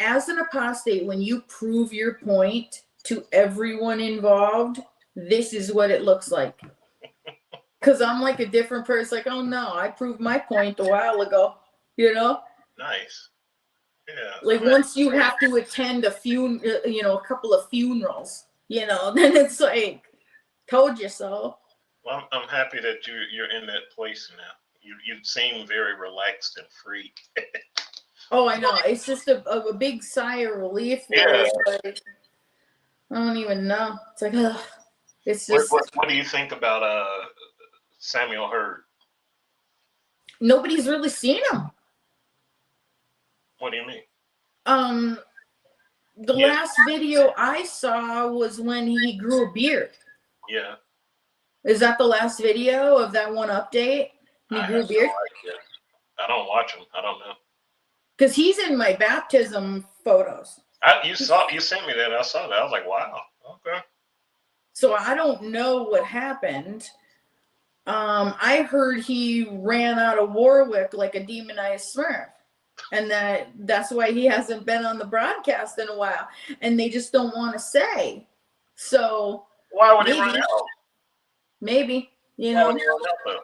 as an apostate, when you prove your point to everyone involved, this is what it looks like. Because I'm like a different person. Like, oh no, I proved my point a while ago. Nice. Yeah. Like, once you have to attend a couple of funerals, then it's like, told you so. Well, I'm happy that you're in that place now. You seem very relaxed and free. Oh, I know. It's just a big sigh of relief. Yeah. Like, I don't even know. It's like, ugh. It's just. What do you think about Samuel Hurd? Nobody's really seen him. What do you mean? The last video I saw was when he grew a beard. Yeah. Is that the last video of that one update? He grew a beard? I don't watch him. I don't know. Because he's in my baptism photos. You sent me that. I saw that. I was like, wow. Okay. So I don't know what happened. I heard he ran out of Warwick like a demonized Smurf. And that's why he hasn't been on the broadcast in a while. And they just don't want to say. So why would he run out? Maybe. Why would he run out, though?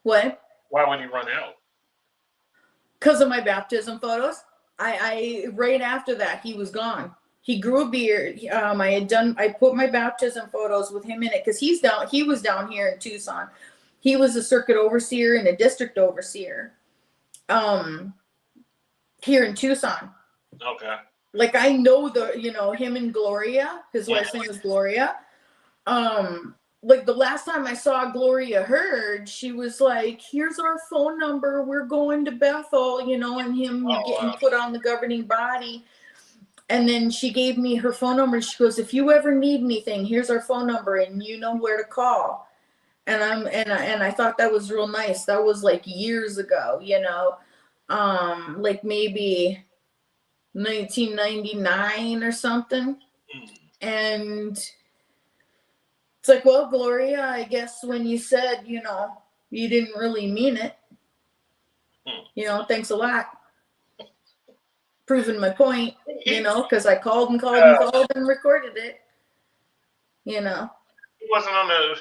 What? Why would he run out? Because of my baptism photos. I right after that, he was gone. He grew a beard. I put my baptism photos with him in it because he was down here in Tucson. He was a circuit overseer and a district overseer here in Tucson. Okay. Like, I know him and Gloria, his wife's name is Gloria. Like, the last time I saw Gloria Hurd, she was like, here's our phone number. We're going to Bethel, and him getting put on the governing body. And then she gave me her phone number. And she goes, if you ever need anything, here's our phone number and you know where to call. And I thought that was real nice. That was like years ago, like maybe 1999 or something. And it's like, well, Gloria, I guess when you said, you didn't really mean it, thanks a lot. proving my point, because I called and recorded it. He wasn't on the.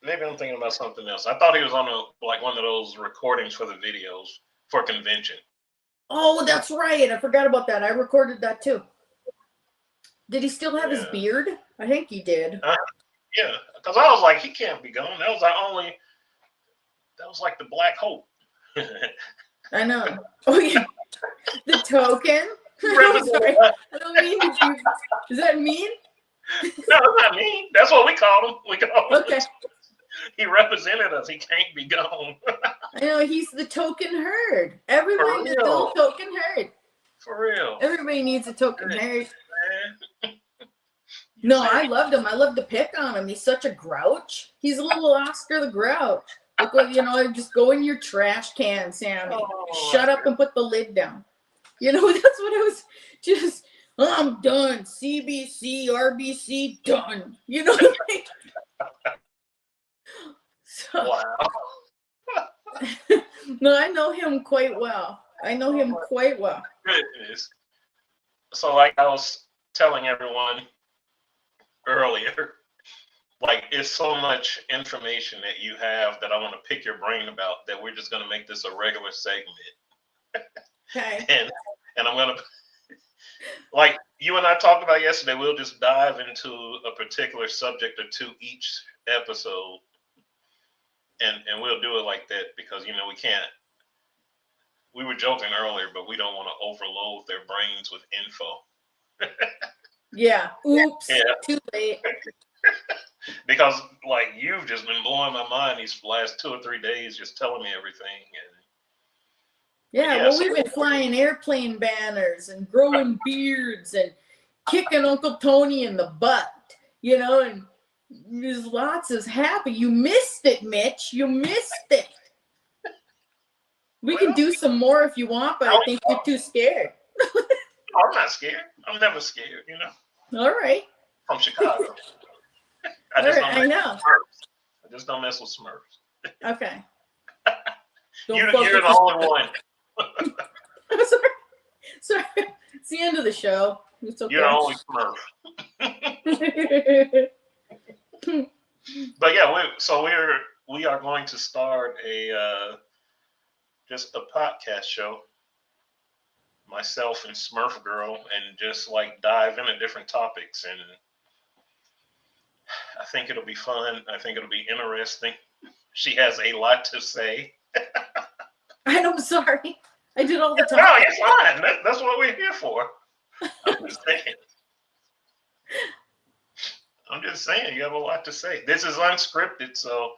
Maybe I'm thinking about something else. I thought he was on one of those recordings for the videos for convention. Oh, that's right. I forgot about that. I recorded that too. Did he still have his beard? I think he did. Yeah, because I was like, he can't be gone. That was like the Black Hope. I know. Oh yeah, the token. I'm sorry. I don't mean to do. Does that mean? No, it's not mean. That's what we called him. We called him. Okay. He represented us. He can't be gone. I know, he's the token herd. Everybody needs a token herd. For real. Everybody needs a token herd. No, I loved him. I love to pick on him. He's such a grouch. He's a little Oscar the Grouch. Look what, just go in your trash can, Sammy. Shut up and put the lid down. That's what it was. Just, I'm done. CBC, RBC, done. So, wow. No, I know him quite well. Goodness. So, like I was telling everyone earlier, like, it's so much information that you have that I want to pick your brain about that we're just going to make this a regular segment. Okay. And I'm going to, like you and I talked about yesterday, we'll just dive into a particular subject or two each episode. And we'll do it like that because, we can't. We were joking earlier, but we don't want to overload their brains with info. Yeah. Oops. Yeah. Too late. Because, like, you've just been blowing my mind these last 2 or 3 days, just telling me everything. Well, we've been flying airplane banners and growing beards and kicking Uncle Tony in the butt, and there's lots of happy. You missed it, Mitch. You missed it. We can do some more if you want, but I think you're too scared. I'm not scared. I'm never scared, All right. From Chicago. I know. I just don't mess with Smurfs. Okay. You're the only one. I'm sorry. It's the end of the show. It's okay. You're the only Smurf. But yeah, we are going to start just a podcast show, myself and Smurf Girl, and just like dive into different topics. And I think it'll be fun. I think it'll be interesting. She has a lot to say. I'm sorry. I did all the time. No, it's fine. That's what we're here for. I'm just saying, you have a lot to say. This is unscripted, so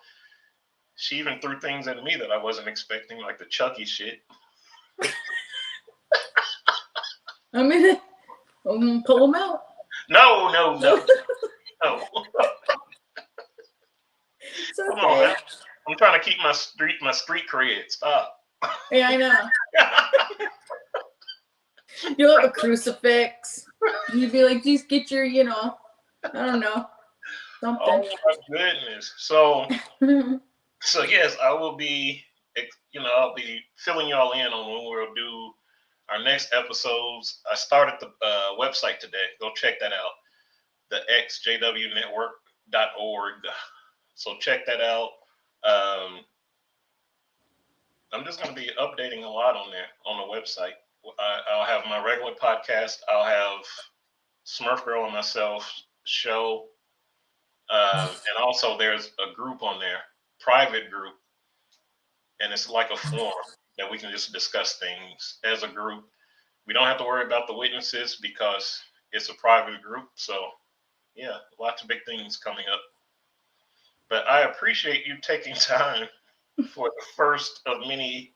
she even threw things at me that I wasn't expecting, like the Chucky shit. I'm gonna pull them out. No. No. It's okay. Come on, man. I'm trying to keep my street cred. Stop. Yeah, I know. You'll have a crucifix. You'd be like, just get your, I don't know, something. Oh my goodness. So yes, I will be, I'll be filling y'all in on when we'll do our next episodes. I started the website today. Go check that out. The ex-JWnetwork.org. So check that out. I'm just going to be updating a lot on there on the website. I'll have my regular podcast. I'll have Smurf Girl and myself show. And also there's a group on there, private group. And it's like a forum that we can just discuss things as a group. We don't have to worry about the witnesses because it's a private group. So yeah, lots of big things coming up. But I appreciate you taking time for the first of many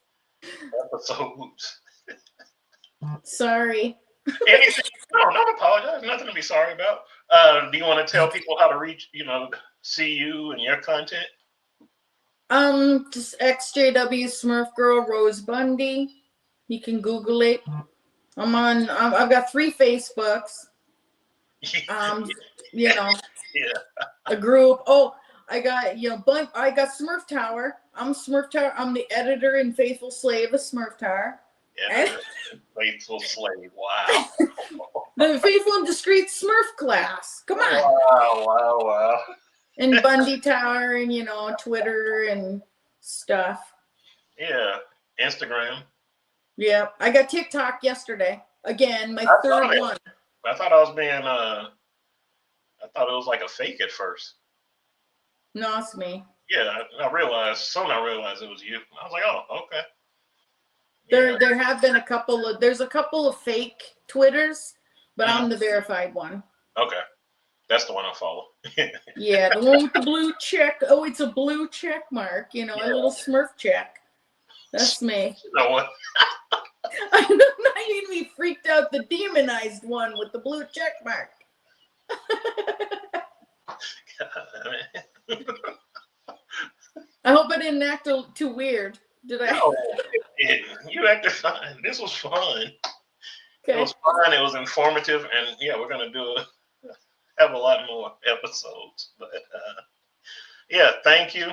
episodes. Sorry. No, don't apologize. Nothing to be sorry about. Do you want to tell people how to reach, see you and your content? Just ex-JW Smurf Girl Rose Bundy. You can Google it. I've got 3 Facebooks. Yeah. A group. Oh, I got, I got Smurf Tower. I'm Smurf Tower. I'm the editor and faithful slave of Smurf Tower. And a faithful slave. Wow. The Faithful and Discreet Smurf class. Come on. Wow. And Bundy Tower and, Twitter and stuff. Yeah. Instagram. Yeah. I got TikTok yesterday. Again, my third one. I thought I was being, I thought it was like a fake at first. No, it's me. Yeah, I realized it was you. I was like, oh, okay. There have been there's a couple of fake Twitters, but I'm the verified one. Okay. That's the one I follow. Yeah, the one with the blue check. Oh, it's a blue check mark, a little Smurf check. That's me. You know what? I'm not even freaked out the demonized one with the blue check mark. I hope I didn't act too weird. Did I? No, you acted fine. This was fun. Okay. It was fun. It was informative, and yeah, we're gonna have a lot more episodes. But yeah, thank you.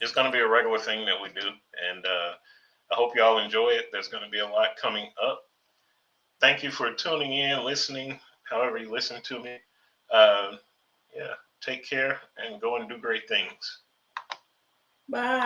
It's gonna be a regular thing that we do, and I hope y'all enjoy it. There's gonna be a lot coming up. Thank you for tuning in, listening, however you listen to me. Yeah, take care and go and do great things. Bye.